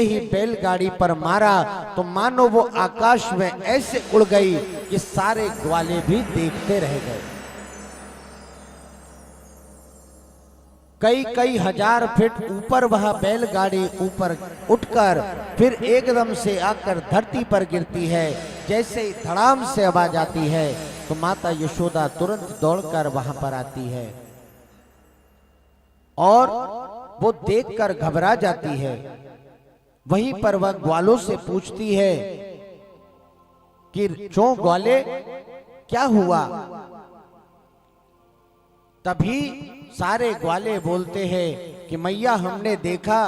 ही बैलगाड़ी पर मारा तो मानो वो आकाश में ऐसे उड़ गई कि सारे ग्वाले भी देखते रह गए। कई कई हजार फीट ऊपर वह बैलगाड़ी ऊपर उठकर फिर एकदम से आकर धरती पर गिरती है। जैसे ही धड़ाम से आवाज आती है तो माता यशोदा तुरंत दौड़कर वहां पर आती है और वो देखकर घबरा जाती है। वहीं पर वह ग्वालों से पूछती है कि क्यों ग्वाले, क्या हुआ? तभी सारे ग्वाले बोलते हैं कि मैया, हमने देखा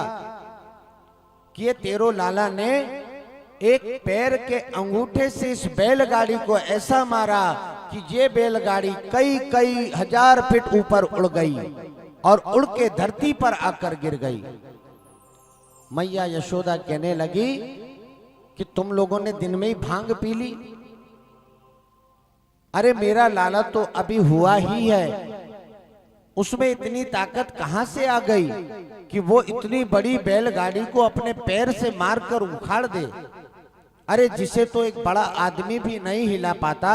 कि ये तेरो लाला ने एक पैर के अंगूठे से इस बैलगाड़ी को ऐसा मारा कि ये बैलगाड़ी कई कई हजार फीट ऊपर उड़ गई और उड़ के धरती पर आकर गिर गई। मैया यशोदा कहने लगी कि तुम लोगों ने दिन में ही भांग पी ली। अरे मेरा लाला तो अभी हुआ ही है, उसमें इतनी ताकत कहां से आ गई कि वो इतनी बड़ी बैलगाड़ी को अपने पैर से मारकर उखाड़ दे। अरे जिसे तो एक बड़ा आदमी भी नहीं हिला पाता,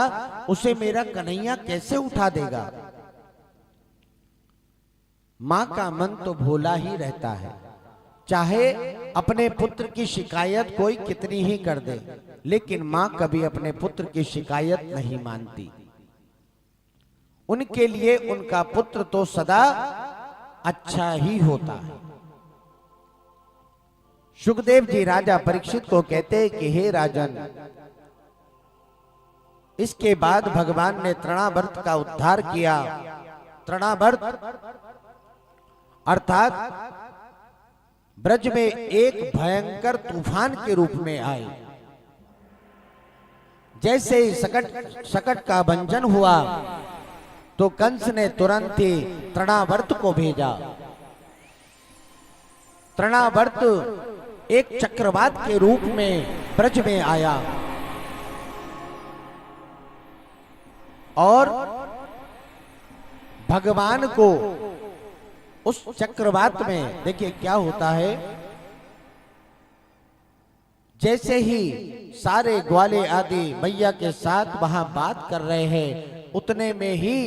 उसे मेरा कन्हैया कैसे उठा देगा? मां का मन तो भोला ही रहता है, चाहे अपने पुत्र की शिकायत कोई कितनी ही कर दे, लेकिन मां कभी अपने पुत्र की शिकायत नहीं मानती। उनके लिए उनका पुत्र तो सदा अच्छा ही होता है। सुखदेव जी राजा परीक्षित को कहते हैं कि हे राजन, इसके बाद भगवान ने तृणावर्त का उद्धार किया। तृणावर्त अर्थात ब्रज में एक भयंकर तूफान के रूप में आए। जैसे ही सकट का भंजन हुआ तो कंस ने तुरंत ही तृणावर्त को भेजा। तृणावर्त एक चक्रवात के रूप में ब्रज में आया और भगवान को उस चक्रवात में, देखिए क्या होता है, जैसे ही सारे ग्वाले आदि मैया के साथ वहां बात कर रहे हैं, उतने में ही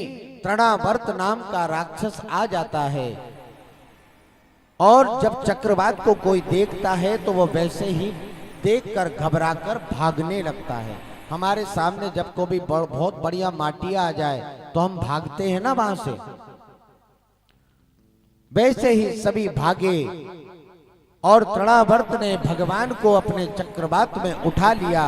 तृणावर्त नाम का राक्षस आ जाता है और जब चक्रवात को कोई देखता है तो वो वैसे ही देखकर घबराकर भागने लगता है। हमारे सामने जब कोई बहुत बढ़िया माटिया आ जाए तो हम भागते हैं ना वहां से, वैसे ही सभी भागे और तृणावर्त ने भगवान को अपने चक्रवात में उठा लिया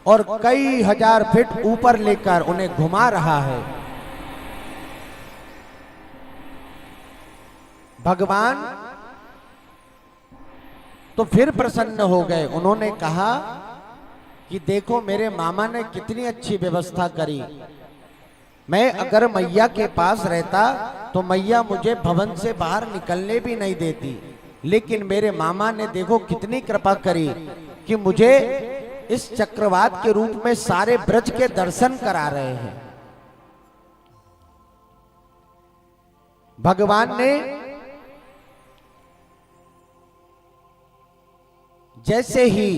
और कई हजार फीट ऊपर लेकर उन्हें घुमा रहा है। भगवान तो फिर प्रसन्न हो गए। उन्होंने कहा कि देखो मेरे मामा ने कितनी अच्छी व्यवस्था करी। मैं अगर मैया के पास रहता तो मैया मुझे भवन से बाहर निकलने भी नहीं देती, लेकिन मेरे मामा ने देखो कितनी कृपा करी कि मुझे इस चक्रवात के रूप में सारे ब्रज के दर्शन करा रहे हैं। भगवान ने जैसे ही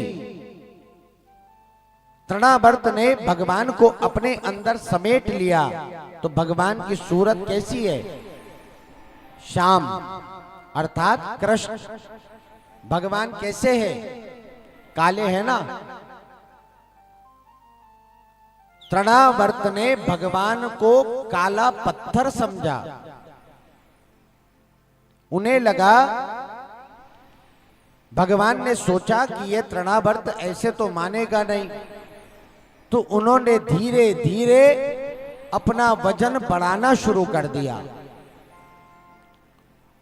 तृणावर्त ने भगवान को अपने अंदर समेट लिया तो भगवान की सूरत कैसी है? श्याम अर्थात कृष्ण। भगवान कैसे है? काले है ना। तृणावर्त ने भगवान को काला पत्थर समझा। उन्हें लगा, भगवान ने सोचा कि ये तृणावर्त ऐसे तो मानेगा नहीं, तो उन्होंने धीरे धीरे अपना वजन बढ़ाना शुरू कर दिया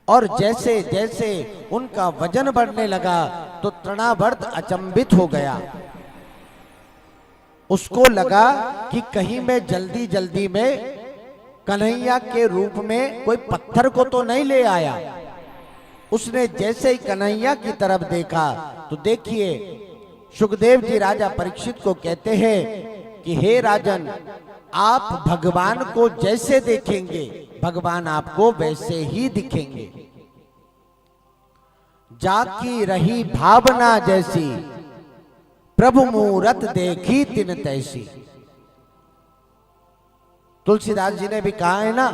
और जैसे जैसे उनका वजन बढ़ने लगा तो तृणावर्त अचंभित हो गया। उसको लगा कि कहीं मैं जल्दी जल्दी में कन्हैया के रूप में कोई पत्थर को तो नहीं ले आया। उसने जैसे ही कन्हैया की तरफ देखा तो देखिए सुखदेव जी राजा परीक्षित को कहते हैं कि हे राजन, आप भगवान को जैसे देखेंगे भगवान आपको वैसे ही दिखेंगे। जाकी रही भावना जैसी, प्रभु मूरत देखी तिन तैसी। तुलसीदास जी ने भी कहा है ना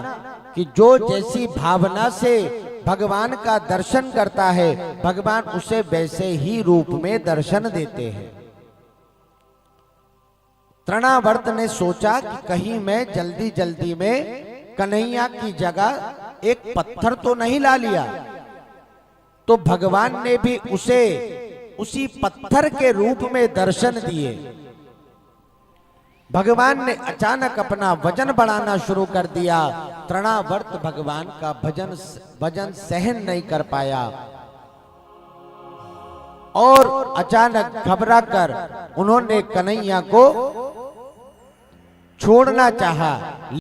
कि जो जैसी भावना से भगवान का दर्शन करता है, भगवान उसे वैसे ही रूप में दर्शन देते हैं। तृणावर्त ने सोचा कि कहीं मैं जल्दी जल्दी में कन्हैया की जगह एक पत्थर तो नहीं ला लिया, तो भगवान ने भी उसे उसी पत्थर के रूप में दर्शन दिए। भगवान ने अचानक अपना वजन बढ़ाना शुरू कर दिया। तृणावर्त भगवान का वजन सहन नहीं कर पाया और अचानक घबराकर उन्होंने कन्हैया को छोड़ना चाहा।